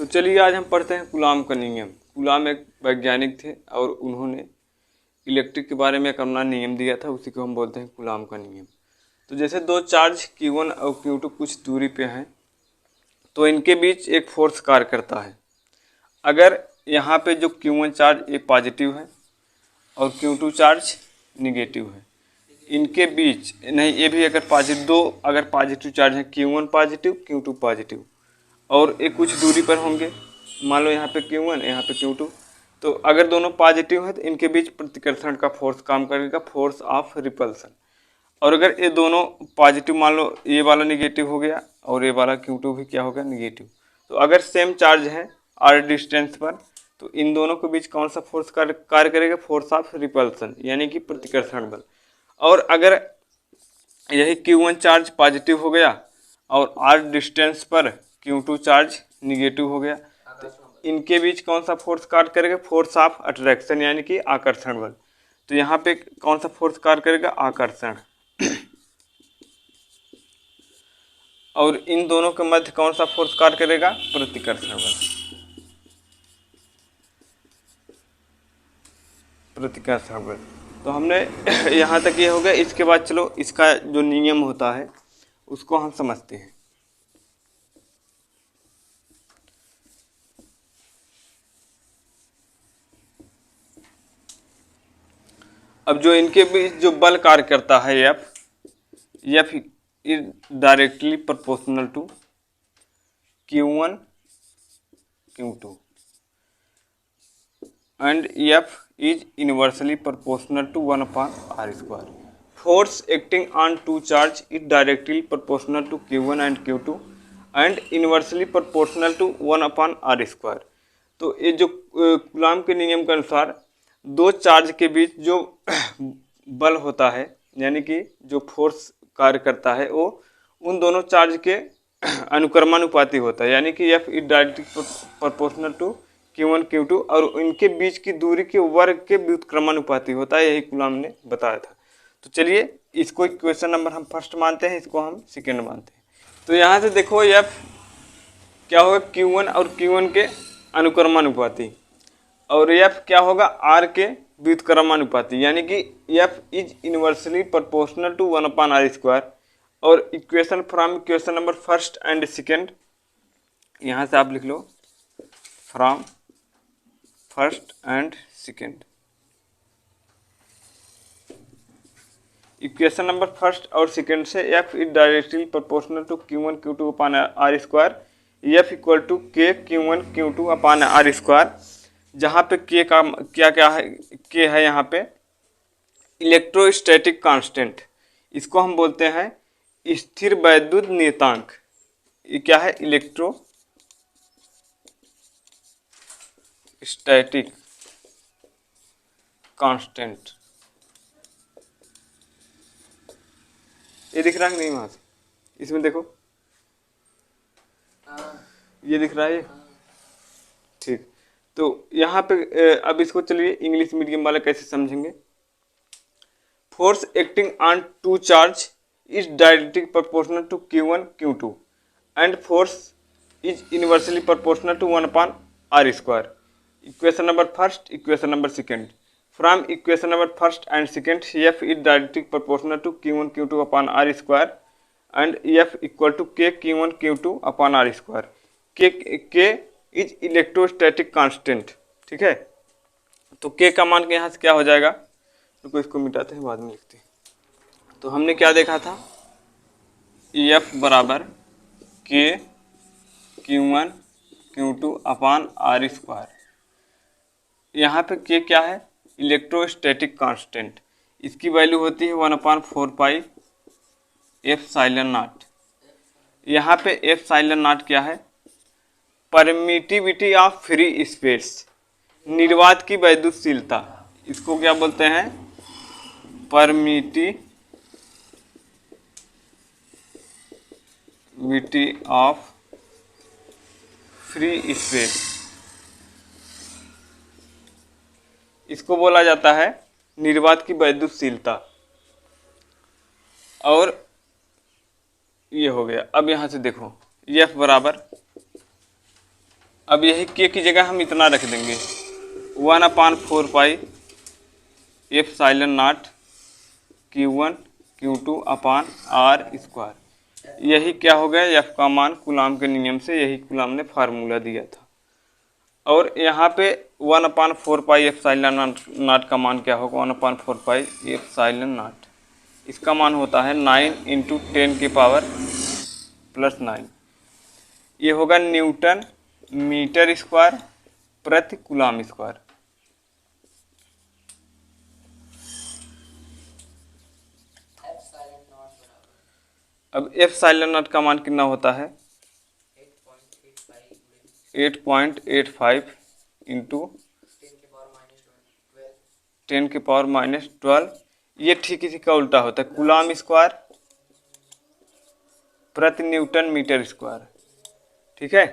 तो चलिए आज हम पढ़ते हैं कूलाम का नियम। कूलाम एक वैज्ञानिक थे और उन्होंने इलेक्ट्रिक के बारे में एक अपना नियम दिया था, उसी को हम बोलते हैं कूलाम का नियम। तो जैसे दो चार्ज Q1 और Q2 कुछ दूरी पे हैं तो इनके बीच एक फोर्स कार्य करता है। अगर यहाँ पे जो Q1 चार्ज ये पॉजिटिव है और Q2 चार्ज निगेटिव है, इनके बीच नहीं, ये भी अगर पॉजिटिव चार्ज है, Q1 पॉजिटिव Q2 पॉजिटिव और ये कुछ दूरी पर होंगे, मान लो यहाँ पे Q1 यहाँ पे Q2, तो अगर दोनों पॉजिटिव है तो इनके बीच प्रतिकर्षण का फोर्स काम करेगा, फोर्स ऑफ रिपल्सन। और अगर ये दोनों पॉजिटिव, मान लो ये वाला निगेटिव हो गया और ये वाला Q2 भी क्या हो गया, निगेटिव, तो अगर सेम चार्ज है r डिस्टेंस पर तो इन दोनों के बीच कौन सा फोर्स कार्य करेगा, फोर्स ऑफ रिपल्सन यानी कि प्रतिकर्षण बल। और अगर यही Q1 चार्ज पॉजिटिव हो गया और r डिस्टेंस पर Q2 चार्ज निगेटिव हो गया तो इनके बीच कौन सा फोर्स कार्य करेगा, फोर्स ऑफ अट्रैक्शन यानी कि आकर्षण बल। तो यहाँ पे कौन सा फोर्स कार्य करेगा, आकर्षण। और इन दोनों के मध्य कौन सा फोर्स कार्य करेगा, प्रतिकर्षण बल। प्रतिकर्षण बल। तो हमने यहाँ तक ये हो गया। इसके बाद चलो इसका जो नियम होता है उसको हम समझते हैं। अब जो इनके बीच जो बल कार्य करता है F is directly proportional to Q1 Q2 and F is inversely proportional to 1/r². Force acting on two charge is directly proportional to Q1 and Q2 and inversely proportional to 1/r². तो ये जो coulomb के नियम के अनुसार दो charge के बीच जो बल होता है यानी कि जो फोर्स कार्य करता है वो उन दोनों चार्ज के अनुक्रमानुपाती होता है, यानी कि F is directly proportional to Q1 Q2 और इनके बीच की दूरी के वर्ग के व्युत्क्रमानुपाती होता है, यही कूलाम ने बताया था। तो चलिए इसको क्वेश्चन नंबर हम फर्स्ट मानते हैं, इसको हम सेकेंड मानते हैं। तो यहाँ से देखो F क्या होगा, Q1 और Q1 के अनुक्रमानुपाती और F क्या होगा, R के व्युत्क्रमानुपाती यानी कि F is inversely proportional to 1/r²। और equation from equation number first and second, यहाँ से आप लिख लो from first and second. Equation number first और सेकेंड से F is directly proportional to Q1 Q2/r², F equal to K Q1 Q2/r², जहाँ पे K का क्या है, K है यहाँ पे इलेक्ट्रोस्टैटिक कांस्टेंट, इसको हम बोलते हैं स्थिर वैद्युत नियतांक। ये क्या है, इलेक्ट्रोस्टैटिक कांस्टेंट। ये दिख रहा है नहीं वहां से, इसमें देखो ये दिख रहा है, ठीक। तो यहाँ पे अब इसको चलिए इंग्लिश मीडियम वाले कैसे समझेंगे। Force acting on two charge is directly proportional to Q1 Q2 and force is inversely proportional to 1/r²। Equation number first, equation number second. From equation number first and second F is directly proportional to Q1 Q2/r² and F equal to K Q1 Q2/r²। K is electrostatic constant, ठीक है। तो K का मान के यहाँ से क्या हो जाएगा, तो इसको मिटाते हैं बाद में लिखते हैं। तो हमने क्या देखा था, F बराबर K Q1 Q2/r²। यहाँ पे K क्या है, इलेक्ट्रोस्टैटिक कांस्टेंट, इसकी वैल्यू होती है 1/4 एप्सिलॉन नॉट। यहाँ पे एप्सिलॉन नॉट क्या है, परमिटिविटी ऑफ फ्री स्पेस, निर्वात की वैद्युतशीलता, इसको क्या बोलते हैं, परमिटिविटी ऑफ फ्री स्पेस, इसको बोला जाता है निर्वात की वैद्युतशीलता। और ये हो गया। अब यहाँ से देखो F बराबर अब यही के की जगह हम इतना रख देंगे 1/4 pi epsilon naught Q1 Q2 upon R square. यही क्या हो गया, एफ का मान कूलाम के नियम से, यही कूलाम ने फार्मूला दिया था। और यहाँ पे 1/4 पाई एप्सिलॉन नॉट का मान क्या होगा, 1/4 पाई एप्सिलॉन नॉट, इसका मान होता है 9 × 10 की पावर +9। ये होगा न्यूटन मीटर स्क्वायर प्रति कूलाम स्क्वायर। अब एप्सिलॉन नॉट का मान कितना होता है 8.85 × 10 की पावर -12। ये ठीक इसी का उल्टा होता है, कूलाम स्क्वायर प्रति न्यूटन मीटर स्क्वायर। ठीक है,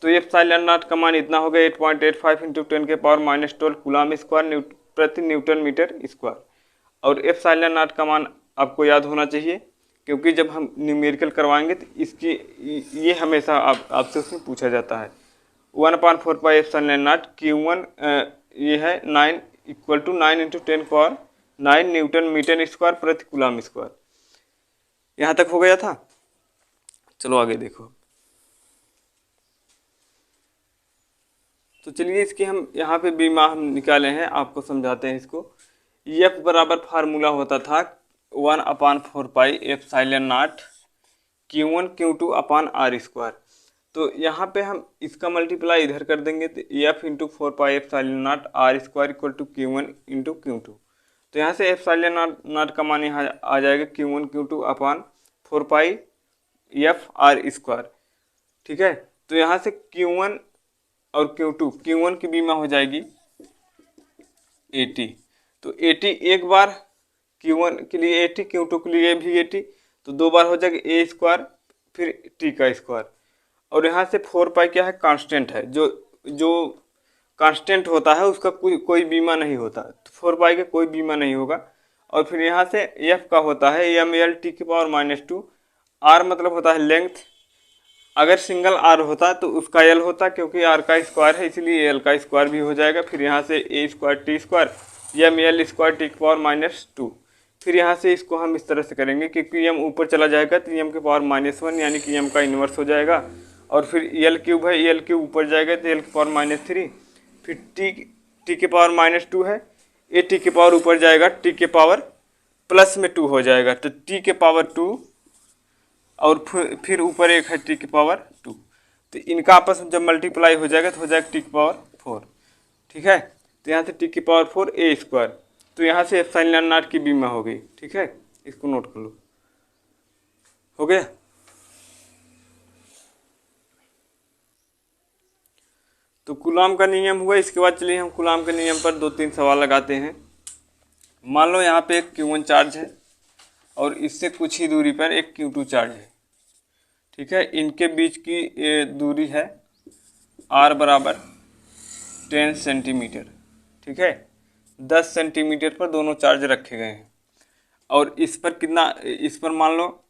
तो एप्सिलॉन नॉट का मान इतना हो गया 8.85 × 10 के पावर -12 कूलाम स्क्वायर प्रति न्यूटन मीटर स्क्वायर। और एप्सिलॉन नॉट का मान आपको याद होना चाहिए, क्योंकि जब हम न्यूमेरिकल करवाएंगे तो इसकी ये हमेशा आपसे उसमें पूछा जाता है। 1/4 पाई एप्सिलॉन नॉट Q1 ये है 9 = 9 × 10 पावर 9 न्यूटन मीटर स्क्वायर प्रति कूलाम स्क्वायर। यहाँ तक हो गया था। चलो आगे देखो। तो चलिए इसकी हम यहाँ पे बीमा हम निकाले हैं, आपको समझाते हैं इसको। एफ बराबर फार्मूला होता था 1/4 pi epsilon naught Q1 Q2 upon R square. तो यहाँ पे हम इसका मल्टीप्लाई इधर कर देंगे तो F × 4 pi epsilon naught R square = Q1 × Q2। तो यहाँ से एप्सिलॉन नॉट का मान यहाँ आ जाएगा Q1 Q2 अपान 4 पाई एफ आर स्क्वायर। ठीक है, तो यहाँ से Q1 और Q1 की बीमा हो जाएगी 80। तो 80 एक बार Q1 के लिए 80, Q2 के लिए भी 80, तो 2 बार हो जाएगा a स्क्वायर फिर t का स्क्वायर। और यहाँ से 4 पाई क्या है, कांस्टेंट है, जो कांस्टेंट होता है उसका कोई बीमा नहीं होता, तो 4 पाई का कोई बीमा नहीं होगा। और फिर यहाँ से f का होता है mL t की पावर -2। r मतलब होता है लेंथ, अगर सिंगल r होता तो उसका l होता, क्योंकि r का स्क्वायर है इसलिए l का स्क्वायर भी हो जाएगा। फिर यहाँ से a square t square mL square t की पावर -2। फिर यहाँ से इसको हम इस तरह से करेंगे, क्योंकि m ऊपर चला जाएगा तो m की पावर -1 यानी कि m का इन्वर्स हो जाएगा। और फिर l³ है, l³ ऊपर जाएगा तो l की पावर -3। फिर t की पावर -2 है, a t की पावर ऊपर जाएगा, t के पावर +2 हो जाएगा, तो t के पावर 2 और फिर ऊपर एक है t की पावर 2। तो इनका आपस में जब मल्टीप्लाई हो जाएगा तो हो जाएगा t की पावर 4। ठीक है, तो यहाँ से t की पावर 4 a स्क्वायर। तो यहाँ से एप्सिलॉन नॉट की बीमा हो गई। ठीक है, इसको नोट कर लो, हो गया। तो कूलाम का नियम हुआ। इसके बाद चलिए हम कूलाम के नियम पर 2-3 सवाल लगाते हैं। मान लो यहाँ पे एक Q1 चार्ज है और इससे कुछ ही दूरी पर एक Q2 चार्ज है। ठीक है, इनके बीच की दूरी है r बराबर 10 सेंटीमीटर। ठीक है, 10 सेंटीमीटर पर दोनों चार्ज रखे गए हैं। और इस पर मान लो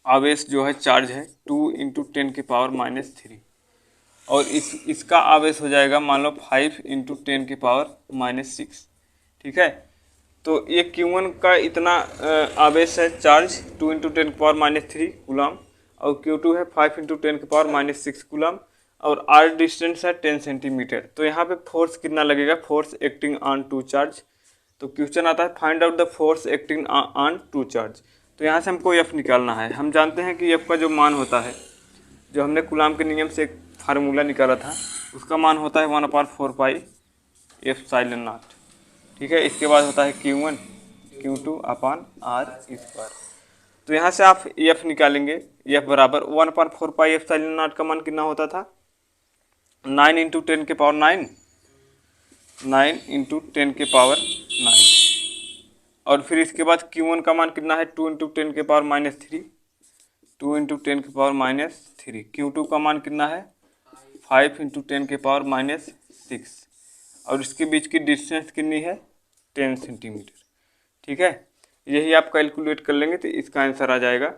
आवेश जो है चार्ज है 2 × 10 की पावर -3। और इसका आवेश हो जाएगा मान लो 5 × 10 की पावर -6। ठीक है, तो ये Q1 का इतना आवेश है चार्ज 2 × 10 की पावर -3 कूलाम, और Q2 है 5 × 10 की पावर -6 कूलाम, और r डिस्टेंस है 10 सेंटीमीटर। तो यहाँ पे फोर्स कितना लगेगा, force acting on two charge. तो क्वेश्चन आता है find out the force acting on two charge. तो यहाँ से हमको f निकालना है। हम जानते हैं कि f का जो मान होता है, जो हमने कूलाम के नियम से एक फार्मूला निकाला था, उसका मान होता है 1/4 पाई एप्सिलॉन नॉट। ठीक है, इसके बाद होता है Q1 Q2 upon R square. तो यहाँ से आप f निकालेंगे, f बराबर 1/4 पाई एप्सिलॉन नॉट का मान कितना होता था 9 × 10 के पावर 9, 9 × 10 के पावर 9। और फिर इसके बाद Q1 का मान कितना है 2 × 10 के पावर -3, 2 × 10 के पावर -3। Q2 का मान कितना है 5 × 10 के पावर -6। और इसके बीच की डिस्टेंस कितनी है 10 सेंटीमीटर। ठीक है, यही आप कैलकुलेट कर लेंगे तो इसका आंसर आ जाएगा।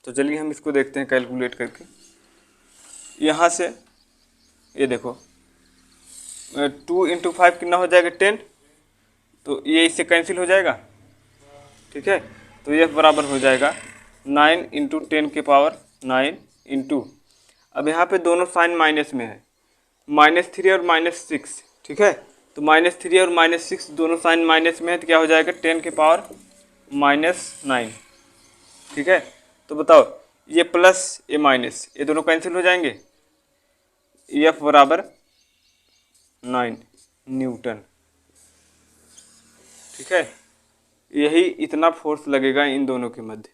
तो चलिए हम इसको देखते हैं कैलकुलेट करके। यहाँ से ये देखो 2 इंटू 5 कितना हो जाएगा 10, तो ये इससे कैंसिल हो जाएगा। ठीक है, तो ये बराबर हो जाएगा 9 इंटू 10 के पावर 9 इंटू, अब यहाँ पे दोनों साइन माइनस में है, -3 और -6। ठीक है, तो -3 और -6 दोनों साइन माइनस में है, तो क्या हो जाएगा 10 के पावर -9। ठीक है, तो बताओ ये प्लस ये माइनस ये दोनों कैंसिल हो जाएंगे, F बराबर 9 न्यूटन। ठीक है, यही इतना फोर्स लगेगा इन दोनों के मध्य।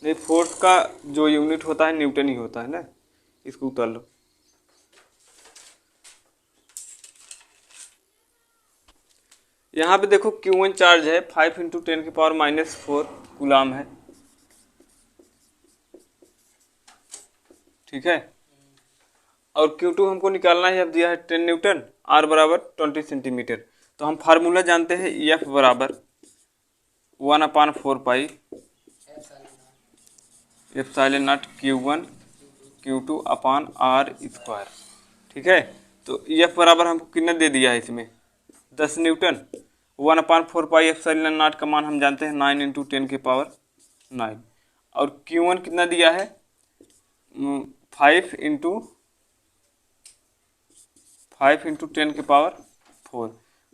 नहीं, फोर्स का जो यूनिट होता है न्यूटन ही होता है ना, इसको उतार लो। यहाँ पे देखो Q1 चार्ज है 5 इंटू 10 के पावर -4 कूलाम है। ठीक है, और Q2 हमको निकालना है, अब दिया है 10 न्यूटन, R बराबर 20 सेंटीमीटर। तो हम फार्मूला जानते हैं F बराबर 1/4 pi epsilon naught Q1 Q2 अपान R स्क्वायर। ठीक है, तो F बराबर हमको कितना दे दिया है इसमें 10 न्यूटन, 1/4 पाई एप्सिलॉन नॉट का मान हम जानते हैं 9 इंटू 10 के पावर 9, और Q1 कितना दिया है 5 इंटू 10 के पावर 4।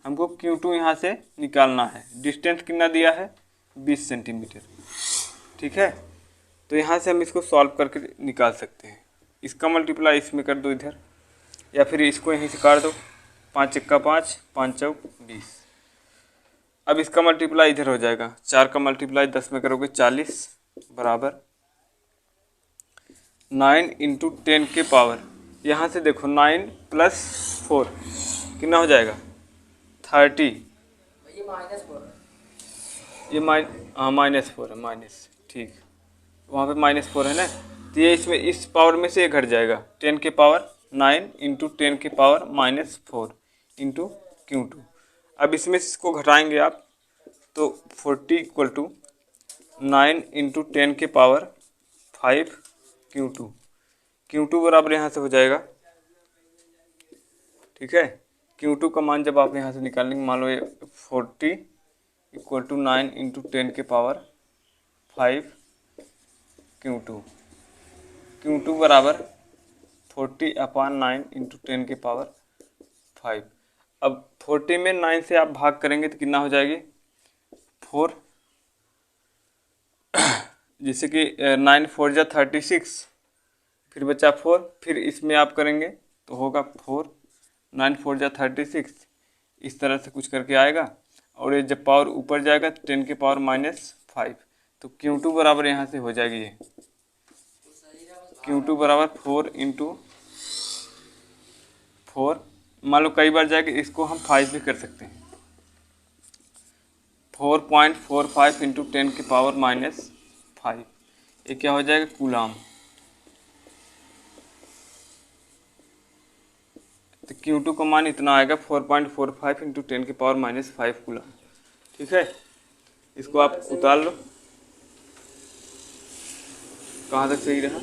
हमको Q2 यहाँ से निकालना है, डिस्टेंस कितना दिया है 20 सेंटीमीटर। ठीक है, तो यहाँ से हम इसको सॉल्व करके निकाल सकते हैं। इसका मल्टीप्लाई इसमें कर दो इधर, या फिर इसको यहीं से काट दो, 5 × 5 5 × 20। अब इसका मल्टीप्लाई इधर हो जाएगा, 4 का मल्टीप्लाई 10 में करोगे 40 बराबर 9 इंटू 10 के पावर, यहाँ से देखो 9 + 4 कितना हो जाएगा 30। ये -4 ये -4 है, माइनस, ठीक, वहाँ पे -4 है ना, तो ये इसमें इस पावर में से ये घट जाएगा, 10 के पावर 9 इंटू 10 के पावर -4 इंटू Q2। अब इसमें से इसको घटाएंगे आप, तो 40 = 9 इंटू 10 के पावर 5 Q2। Q2 बराबर यहाँ से हो जाएगा। ठीक है, Q2 का मान जब आप यहाँ से निकालेंगे, मान लो ये 40 = 9 इंटू 10 के पावर 5 Q2। Q2 बराबर 40/9 इंटू 10 के पावर 5। अब 40 में 9 से आप भाग करेंगे तो कितना हो जाएगी 4, जैसे कि 9 × 4 = 36, फिर बचा 4, फिर इसमें आप करेंगे तो होगा 4, 9 × 4 = 36, इस तरह से कुछ करके आएगा, और ये जब पावर ऊपर जाएगा 10 के पावर -5, तो Q2 बराबर यहाँ से हो जाएगी ये Q2 बराबर 4 इंटू 4, मान लो कई बार जाएगा, इसको हम 5 भी कर सकते हैं, 4.45 इंटू 10 के पावर -5, ये क्या हो जाएगा कूलाम। तो Q2 का मान इतना आएगा 4.45 इंटू 10 के पावर -5 कूलाम। ठीक है, इसको आप उतार लो, कहाँ तक सही रहा।